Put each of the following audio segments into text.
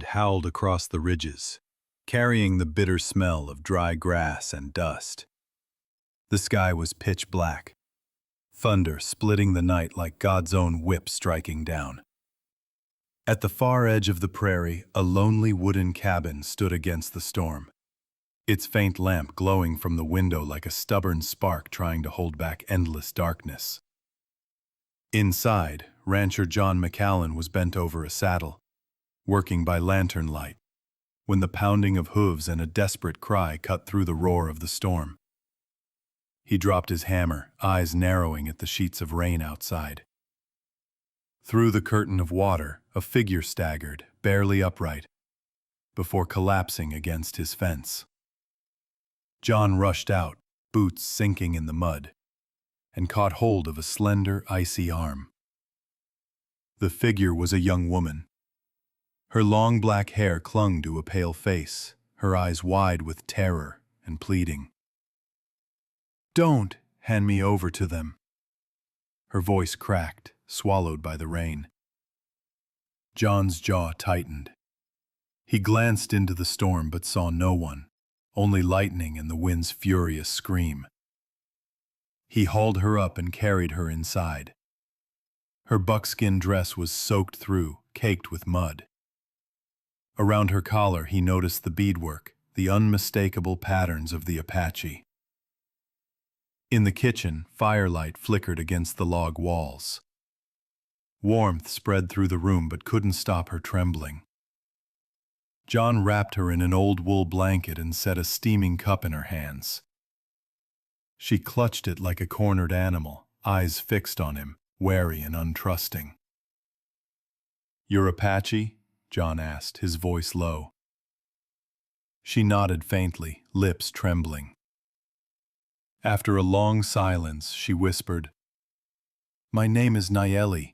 wind howled across the ridges, carrying the bitter smell of dry grass and dust. The sky was pitch black, thunder splitting the night like God's own whip striking down. At the far edge of the prairie, a lonely wooden cabin stood against the storm, its faint lamp glowing from the window like a stubborn spark trying to hold back endless darkness. Inside, rancher John McAllen was bent over a saddle, working by lantern light, when the pounding of hooves and a desperate cry cut through the roar of the storm. He dropped his hammer, eyes narrowing at the sheets of rain outside. Through the curtain of water, a figure staggered, barely upright, before collapsing against his fence. John rushed out, boots sinking in the mud, and caught hold of a slender, icy arm. The figure was a young woman. Her long black hair clung to a pale face, her eyes wide with terror and pleading. "Don't hand me over to them." Her voice cracked, swallowed by the rain. John's jaw tightened. He glanced into the storm but saw no one, only lightning and the wind's furious scream. He hauled her up and carried her inside. Her buckskin dress was soaked through, caked with mud. Around her collar he noticed the beadwork, the unmistakable patterns of the Apache. In the kitchen, firelight flickered against the log walls. Warmth spread through the room but couldn't stop her trembling. John wrapped her in an old wool blanket and set a steaming cup in her hands. She clutched it like a cornered animal, eyes fixed on him, wary and untrusting. "You're Apache?" John asked, his voice low. She nodded faintly, lips trembling. After a long silence, she whispered, "My name is Nayeli.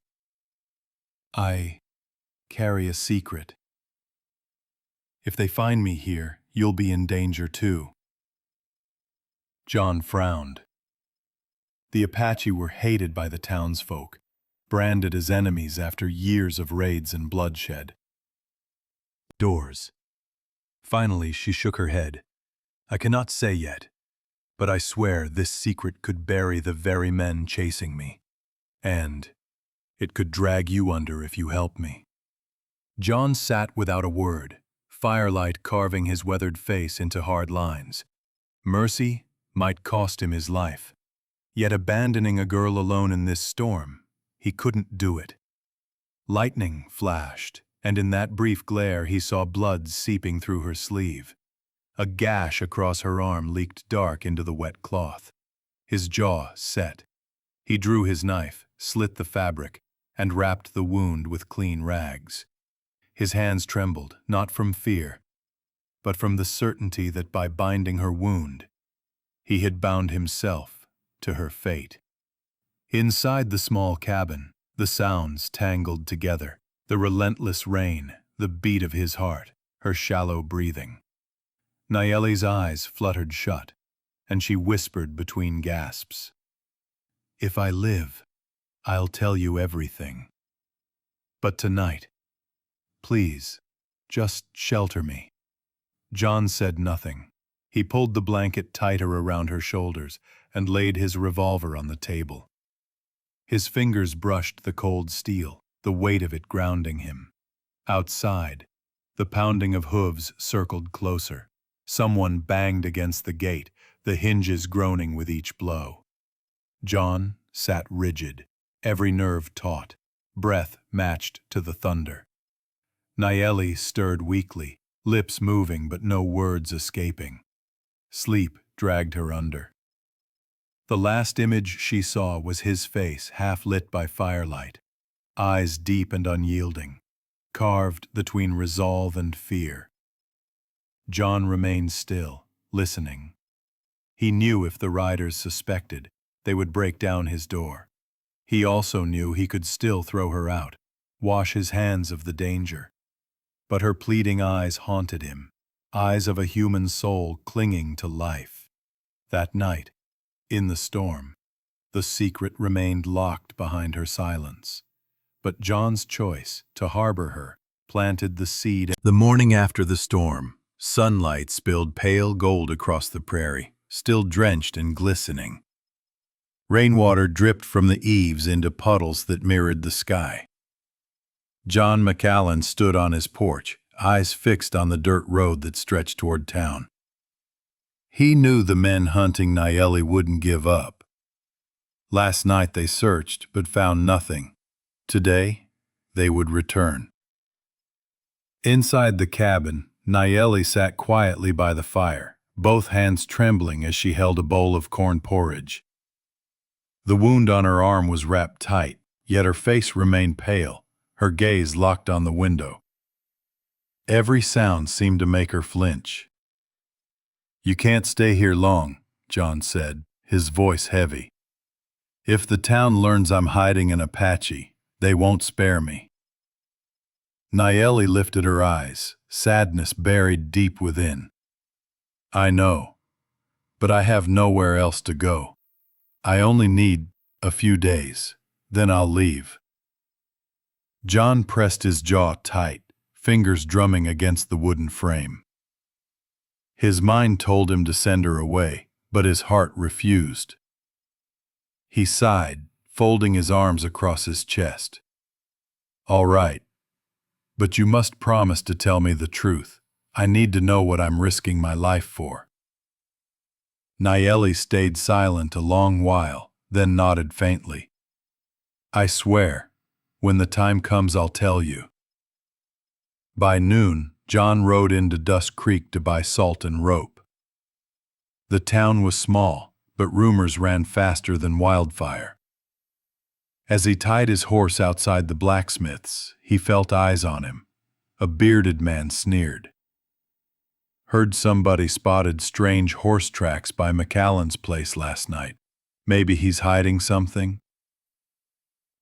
I carry a secret. If they find me here, you'll be in danger too." John frowned. The Apache were hated by the townsfolk, branded as enemies after years of raids and bloodshed. "Doors." Finally, she shook her head. "I cannot say yet, but I swear this secret could bury the very men chasing me. And it could drag you under if you help me." John sat without a word, firelight carving his weathered face into hard lines. Mercy might cost him his life. Yet abandoning a girl alone in this storm, he couldn't do it. Lightning flashed, and in that brief glare he saw blood seeping through her sleeve. A gash across her arm leaked dark into the wet cloth. His jaw set. He drew his knife, slit the fabric, and wrapped the wound with clean rags. His hands trembled, not from fear, but from the certainty that by binding her wound, he had bound himself to her fate. Inside the small cabin, the sounds tangled together, the relentless rain, the beat of his heart, her shallow breathing. Nayeli's eyes fluttered shut, and she whispered between gasps, "If I live, I'll tell you everything. But tonight, please, just shelter me." John said nothing. He pulled the blanket tighter around her shoulders and laid his revolver on the table. His fingers brushed the cold steel, the weight of it grounding him. Outside, the pounding of hooves circled closer. Someone banged against the gate, the hinges groaning with each blow. John sat rigid, every nerve taut, breath matched to the thunder. Nayeli stirred weakly, lips moving but no words escaping. Sleep dragged her under. The last image she saw was his face half lit by firelight, eyes deep and unyielding, carved between resolve and fear. John remained still, listening. He knew if the riders suspected, they would break down his door. He also knew he could still throw her out, wash his hands of the danger. But her pleading eyes haunted him, eyes of a human soul clinging to life. That night, in the storm, the secret remained locked behind her silence. But John's choice to harbor her, planted the seed. The morning after the storm, sunlight spilled pale gold across the prairie, still drenched and glistening. Rainwater dripped from the eaves into puddles that mirrored the sky. John McAllen stood on his porch, eyes fixed on the dirt road that stretched toward town. He knew the men hunting Nayeli wouldn't give up. Last night they searched, but found nothing. Today, they would return. Inside the cabin, Nayeli sat quietly by the fire, both hands trembling as she held a bowl of corn porridge. The wound on her arm was wrapped tight, yet her face remained pale, her gaze locked on the window. Every sound seemed to make her flinch. "You can't stay here long," John said, his voice heavy. "If the town learns I'm hiding an Apache, they won't spare me." Nayeli lifted her eyes, sadness buried deep within. "I know, but I have nowhere else to go. I only need a few days, then I'll leave." John pressed his jaw tight, fingers drumming against the wooden frame. His mind told him to send her away, but his heart refused. He sighed, folding his arms across his chest. "All right, but you must promise to tell me the truth. I need to know what I'm risking my life for." Nayeli stayed silent a long while, then nodded faintly. "I swear, when the time comes I'll tell you." By noon, John rode into Dust Creek to buy salt and rope. The town was small, but rumors ran faster than wildfire. As he tied his horse outside the blacksmith's, he felt eyes on him. A bearded man sneered. "Heard somebody spotted strange horse tracks by McAllen's place last night. Maybe he's hiding something?"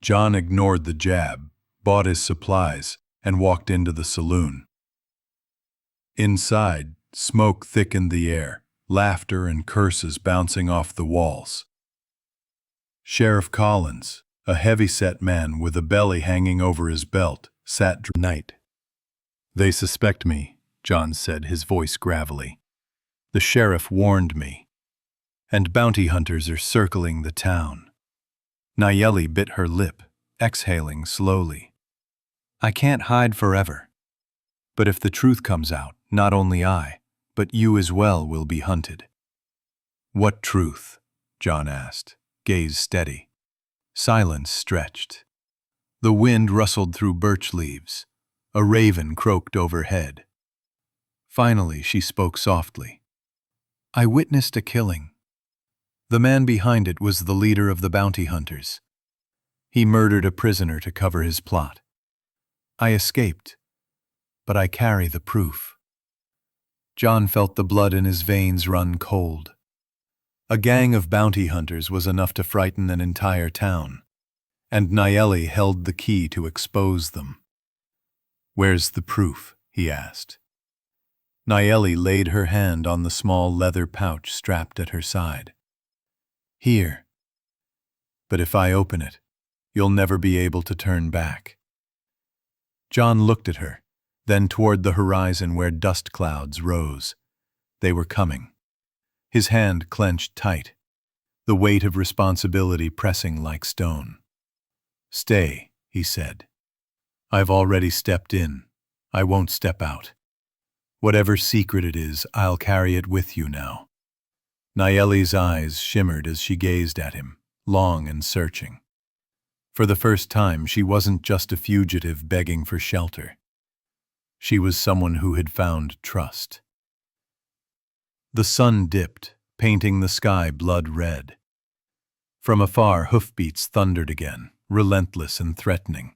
John ignored the jab, bought his supplies, and walked into the saloon. Inside, smoke thickened the air, laughter and curses bouncing off the walls. Sheriff Collins, a heavy-set man with a belly hanging over his belt, sat night. "They suspect me," John said, his voice gravelly. "The sheriff warned me. And bounty hunters are circling the town." Nayeli bit her lip, exhaling slowly. "I can't hide forever. But if the truth comes out, not only I, but you as well will be hunted." "What truth?" John asked, gaze steady. Silence stretched. The wind rustled through birch leaves. A raven croaked overhead. Finally, she spoke softly. "I witnessed a killing. The man behind it was the leader of the bounty hunters. He murdered a prisoner to cover his plot. I escaped, but I carry the proof." John felt the blood in his veins run cold. A gang of bounty hunters was enough to frighten an entire town, and Nayeli held the key to expose them. "Where's the proof?" he asked. Nayeli laid her hand on the small leather pouch strapped at her side. "Here. But if I open it, you'll never be able to turn back." John looked at her, then toward the horizon where dust clouds rose. They were coming. His hand clenched tight, the weight of responsibility pressing like stone. "Stay," he said. "I've already stepped in. I won't step out. Whatever secret it is, I'll carry it with you now." Nayeli's eyes shimmered as she gazed at him, long and searching. For the first time, she wasn't just a fugitive begging for shelter. She was someone who had found trust. The sun dipped, painting the sky blood red. From afar, hoofbeats thundered again, relentless and threatening.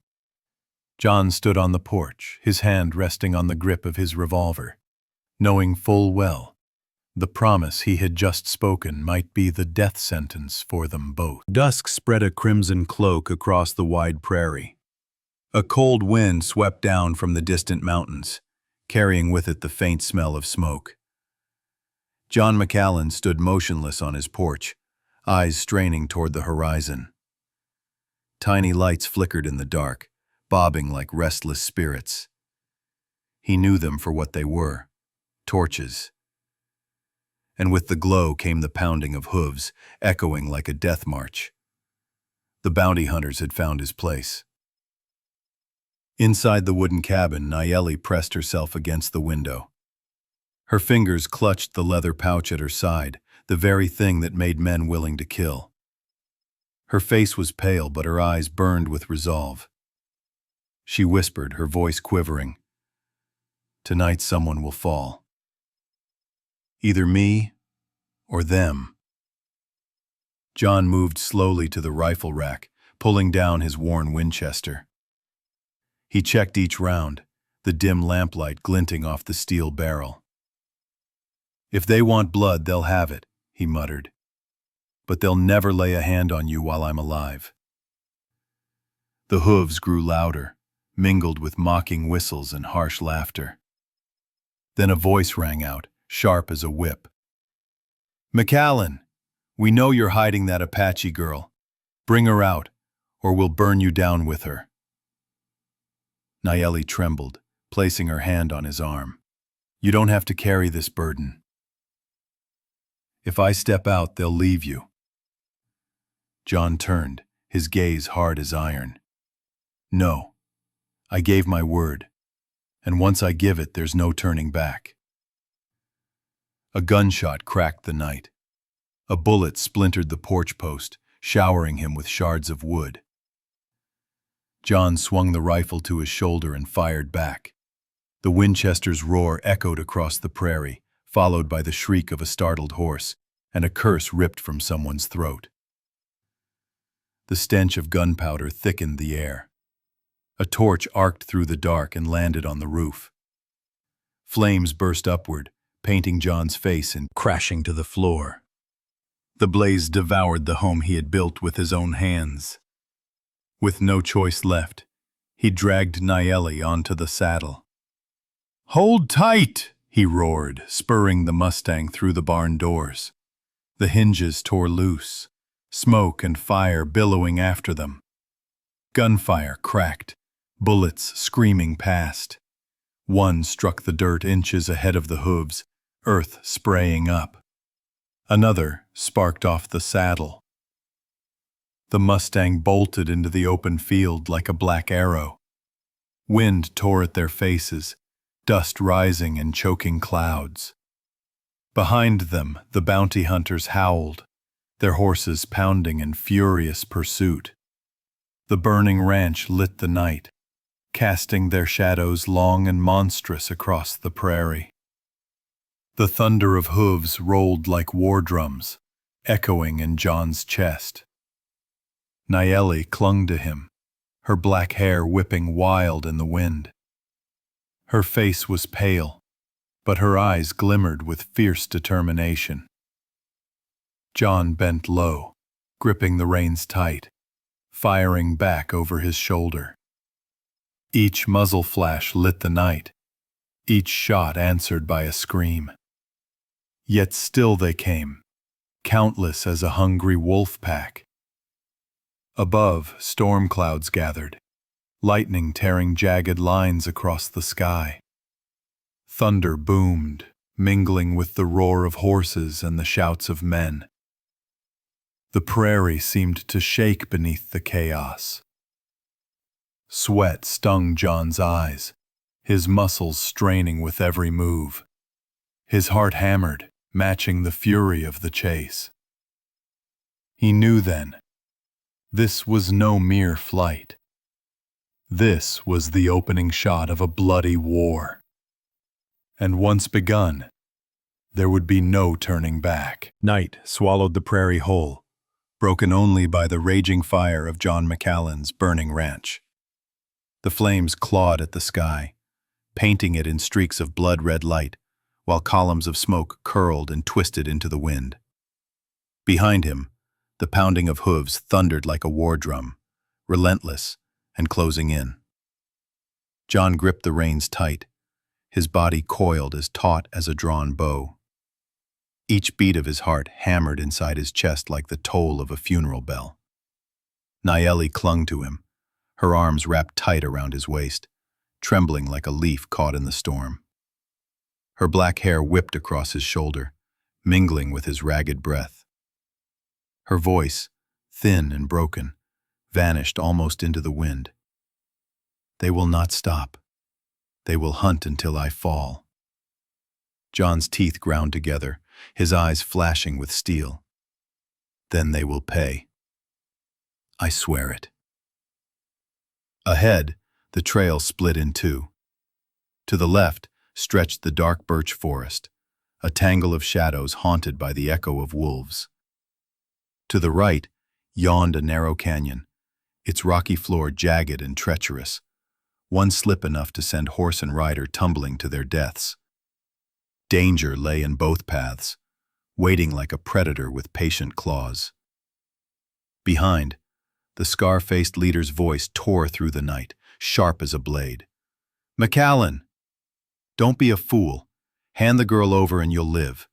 John stood on the porch, his hand resting on the grip of his revolver, knowing full well the promise he had just spoken might be the death sentence for them both. Dusk spread a crimson cloak across the wide prairie. A cold wind swept down from the distant mountains, carrying with it the faint smell of smoke. John McAllen stood motionless on his porch, eyes straining toward the horizon. Tiny lights flickered in the dark, bobbing like restless spirits. He knew them for what they were, torches. And with the glow came the pounding of hooves, echoing like a death march. The bounty hunters had found his place. Inside the wooden cabin, Nayeli pressed herself against the window. Her fingers clutched the leather pouch at her side, the very thing that made men willing to kill. Her face was pale, but her eyes burned with resolve. She whispered, her voice quivering, "Tonight someone will fall. Either me or them." John moved slowly to the rifle rack, pulling down his worn Winchester. He checked each round, the dim lamplight glinting off the steel barrel. "If they want blood, they'll have it," he muttered. "But they'll never lay a hand on you while I'm alive." The hooves grew louder, mingled with mocking whistles and harsh laughter. Then a voice rang out, sharp as a whip. "McAllen, we know you're hiding that Apache girl. Bring her out, or we'll burn you down with her." Nayeli trembled, placing her hand on his arm. "You don't have to carry this burden. If I step out, they'll leave you." John turned, his gaze hard as iron. "No, I gave my word, and once I give it, there's no turning back." A gunshot cracked the night. A bullet splintered the porch post, showering him with shards of wood. John swung the rifle to his shoulder and fired back. The Winchester's roar echoed across the prairie, followed by the shriek of a startled horse, and a curse ripped from someone's throat. The stench of gunpowder thickened the air. A torch arced through the dark and landed on the roof. Flames burst upward, painting John's face and crashing to the floor. The blaze devoured the home he had built with his own hands. With no choice left, he dragged Nayeli onto the saddle. "Hold tight!" he roared, spurring the Mustang through the barn doors. The hinges tore loose, smoke and fire billowing after them. Gunfire cracked, bullets screaming past. One struck the dirt inches ahead of the hooves, earth spraying up. Another sparked off the saddle. The Mustang bolted into the open field like a black arrow. Wind tore at their faces, dust rising in choking clouds. Behind them, the bounty hunters howled, their horses pounding in furious pursuit. The burning ranch lit the night, casting their shadows long and monstrous across the prairie. The thunder of hooves rolled like war drums, echoing in John's chest. Nayeli clung to him, her black hair whipping wild in the wind. Her face was pale, but her eyes glimmered with fierce determination. John bent low, gripping the reins tight, firing back over his shoulder. Each muzzle flash lit the night, each shot answered by a scream. Yet still they came, countless as a hungry wolf pack. Above, storm clouds gathered, lightning tearing jagged lines across the sky. Thunder boomed, mingling with the roar of horses and the shouts of men. The prairie seemed to shake beneath the chaos. Sweat stung John's eyes, his muscles straining with every move. His heart hammered, matching the fury of the chase. He knew then, this was no mere flight. This was the opening shot of a bloody war. And once begun, there would be no turning back. Night swallowed the prairie whole, broken only by the raging fire of John McAllen's burning ranch. The flames clawed at the sky, painting it in streaks of blood-red light, while columns of smoke curled and twisted into the wind. Behind him, the pounding of hooves thundered like a war drum, relentless and closing in. John gripped the reins tight, his body coiled as taut as a drawn bow. Each beat of his heart hammered inside his chest like the toll of a funeral bell. Nayeli clung to him, her arms wrapped tight around his waist, trembling like a leaf caught in the storm. Her black hair whipped across his shoulder, mingling with his ragged breath. Her voice, thin and broken, vanished almost into the wind. They will not stop. They will hunt until I fall. John's teeth ground together, his eyes flashing with steel. Then they will pay. I swear it. Ahead, the trail split in two. To the left stretched the dark birch forest, a tangle of shadows haunted by the echo of wolves. To the right yawned a narrow canyon, its rocky floor jagged and treacherous, one slip enough to send horse and rider tumbling to their deaths. Danger lay in both paths, waiting like a predator with patient claws. Behind, the scar-faced leader's voice tore through the night, sharp as a blade. "McAllen! Don't be a fool. Hand the girl over and you'll live.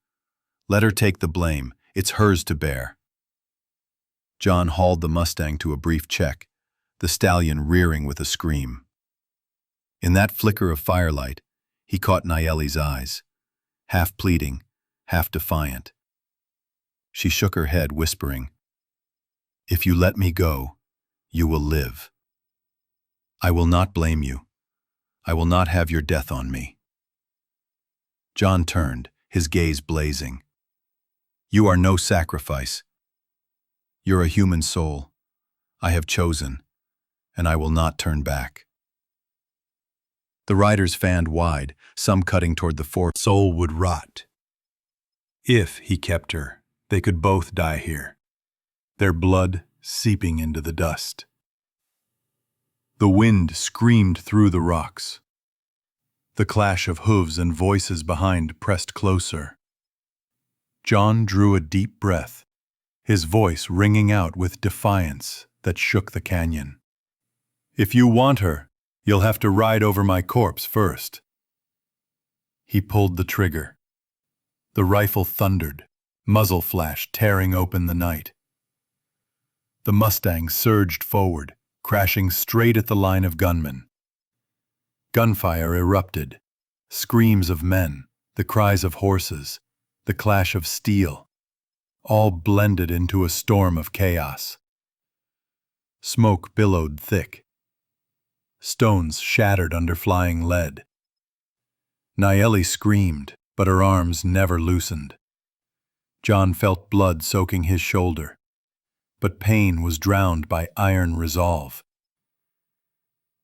Let her take the blame. It's hers to bear." John hauled the Mustang to a brief check, the stallion rearing with a scream. In that flicker of firelight, he caught Nayeli's eyes, half pleading, half defiant. She shook her head, whispering, "If you let me go, you will live. I will not blame you. I will not have your death on me." John turned, his gaze blazing. "You are no sacrifice. You're a human soul. I have chosen, and I will not turn back." The riders fanned wide, some cutting toward the fort. Soul would rot. If he kept her, they could both die here, their blood seeping into the dust. The wind screamed through the rocks. The clash of hooves and voices behind pressed closer. John drew a deep breath, his voice ringing out with defiance that shook the canyon. "If you want her, you'll have to ride over my corpse first." He pulled the trigger. The rifle thundered, muzzle flash tearing open the night. The Mustang surged forward, crashing straight at the line of gunmen. Gunfire erupted, screams of men, the cries of horses, the clash of steel, all blended into a storm of chaos. Smoke billowed thick. Stones shattered under flying lead. Nayeli screamed, but her arms never loosened. John felt blood soaking his shoulder, but pain was drowned by iron resolve.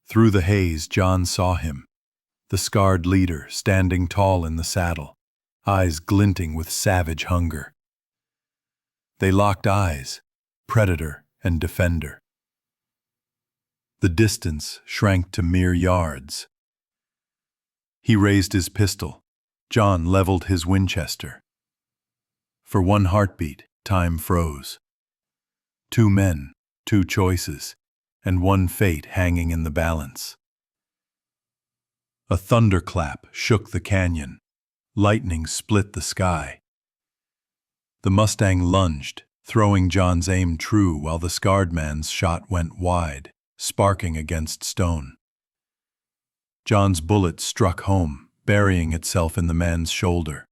Through the haze, John saw him, the scarred leader standing tall in the saddle, eyes glinting with savage hunger. They locked eyes, predator and defender. The distance shrank to mere yards. He raised his pistol. John leveled his Winchester. For one heartbeat, time froze. Two men, two choices, and one fate hanging in the balance. A thunderclap shook the canyon. Lightning split the sky. The Mustang lunged, throwing John's aim true while the scarred man's shot went wide, sparking against stone. John's bullet struck home, burying itself in the man's shoulder.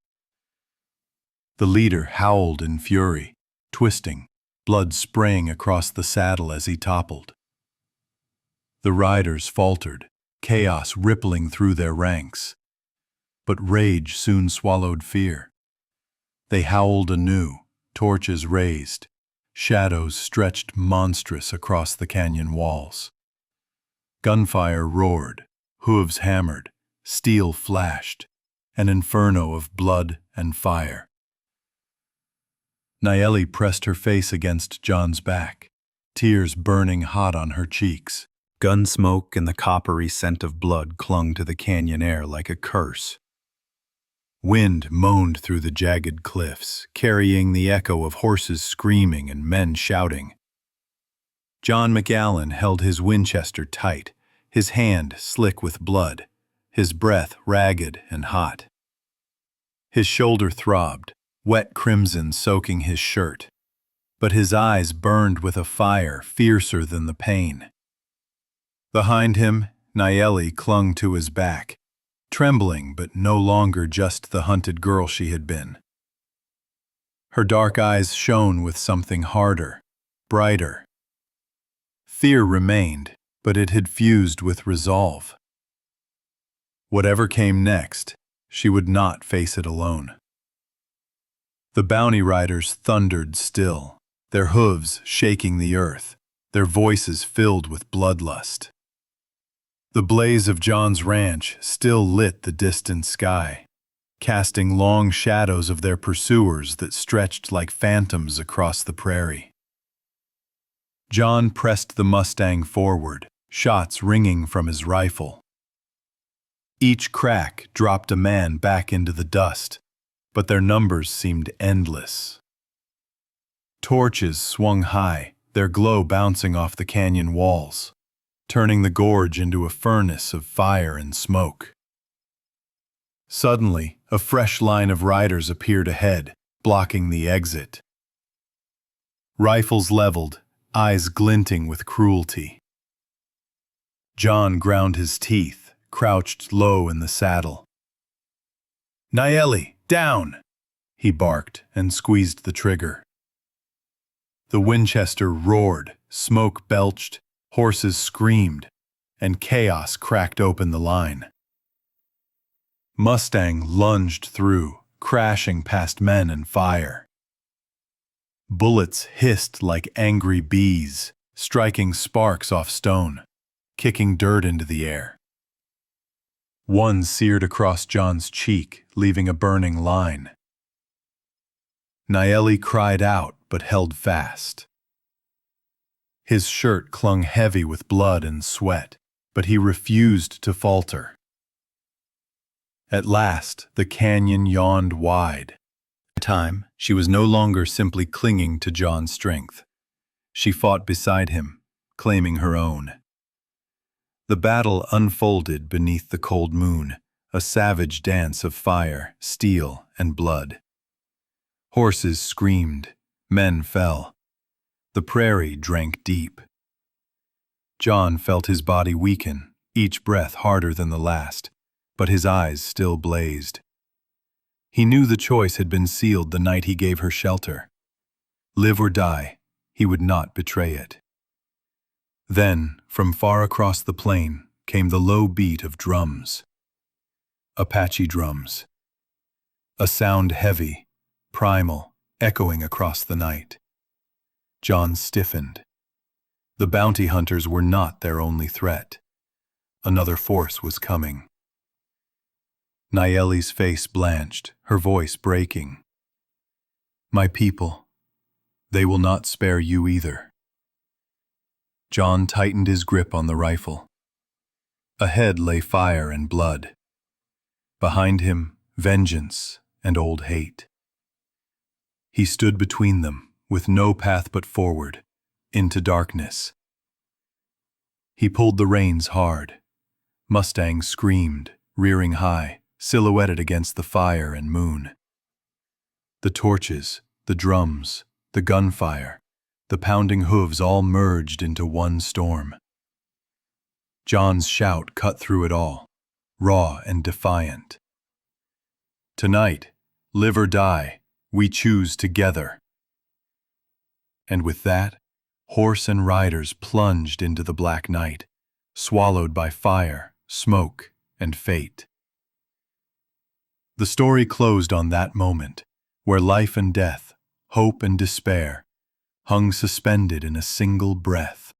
The leader howled in fury, twisting, blood spraying across the saddle as he toppled. The riders faltered, chaos rippling through their ranks. But rage soon swallowed fear. They howled anew, torches raised, shadows stretched monstrous across the canyon walls. Gunfire roared, hooves hammered, steel flashed, an inferno of blood and fire. Nayeli pressed her face against John's back, tears burning hot on her cheeks. Gun smoke and the coppery scent of blood clung to the canyon air like a curse. Wind moaned through the jagged cliffs, carrying the echo of horses screaming and men shouting. John McAllen held his Winchester tight, his hand slick with blood, his breath ragged and hot. His shoulder throbbed, wet crimson soaking his shirt, but his eyes burned with a fire fiercer than the pain. Behind him, Nayeli clung to his back, trembling but no longer just the hunted girl she had been. Her dark eyes shone with something harder, brighter. Fear remained, but it had fused with resolve. Whatever came next, she would not face it alone. The bounty riders thundered still, their hooves shaking the earth, their voices filled with bloodlust. The blaze of John's ranch still lit the distant sky, casting long shadows of their pursuers that stretched like phantoms across the prairie. John pressed the Mustang forward, shots ringing from his rifle. Each crack dropped a man back into the dust, but their numbers seemed endless. Torches swung high, their glow bouncing off the canyon walls, turning the gorge into a furnace of fire and smoke. Suddenly, a fresh line of riders appeared ahead, blocking the exit. Rifles leveled, eyes glinting with cruelty. John ground his teeth, crouched low in the saddle. "Nayeli, down!" he barked and squeezed the trigger. The Winchester roared, smoke belched, horses screamed, and chaos cracked open the line. Mustang lunged through, crashing past men and fire. Bullets hissed like angry bees, striking sparks off stone, kicking dirt into the air. One seared across John's cheek, leaving a burning line. Nayeli cried out, but held fast. His shirt clung heavy with blood and sweat, but he refused to falter. At last, the canyon yawned wide. This time, she was no longer simply clinging to John's strength. She fought beside him, claiming her own. The battle unfolded beneath the cold moon, a savage dance of fire, steel, and blood. Horses screamed, men fell. The prairie drank deep. John felt his body weaken, each breath harder than the last, but his eyes still blazed. He knew the choice had been sealed the night he gave her shelter. Live or die, he would not betray it. Then, from far across the plain, came the low beat of drums. Apache drums. A sound heavy, primal, echoing across the night. John stiffened. The bounty hunters were not their only threat. Another force was coming. Nayeli's face blanched, her voice breaking. "My people, they will not spare you either." John tightened his grip on the rifle. Ahead lay fire and blood. Behind him, vengeance and old hate. He stood between them, with no path but forward, into darkness. He pulled the reins hard. Mustang screamed, rearing high, silhouetted against the fire and moon. The torches, the drums, the gunfire, the pounding hooves all merged into one storm. John's shout cut through it all, raw and defiant. "Tonight, live or die, we choose together." And with that, horse and riders plunged into the black night, swallowed by fire, smoke, and fate. The story closed on that moment, where life and death, hope and despair, hung suspended in a single breath.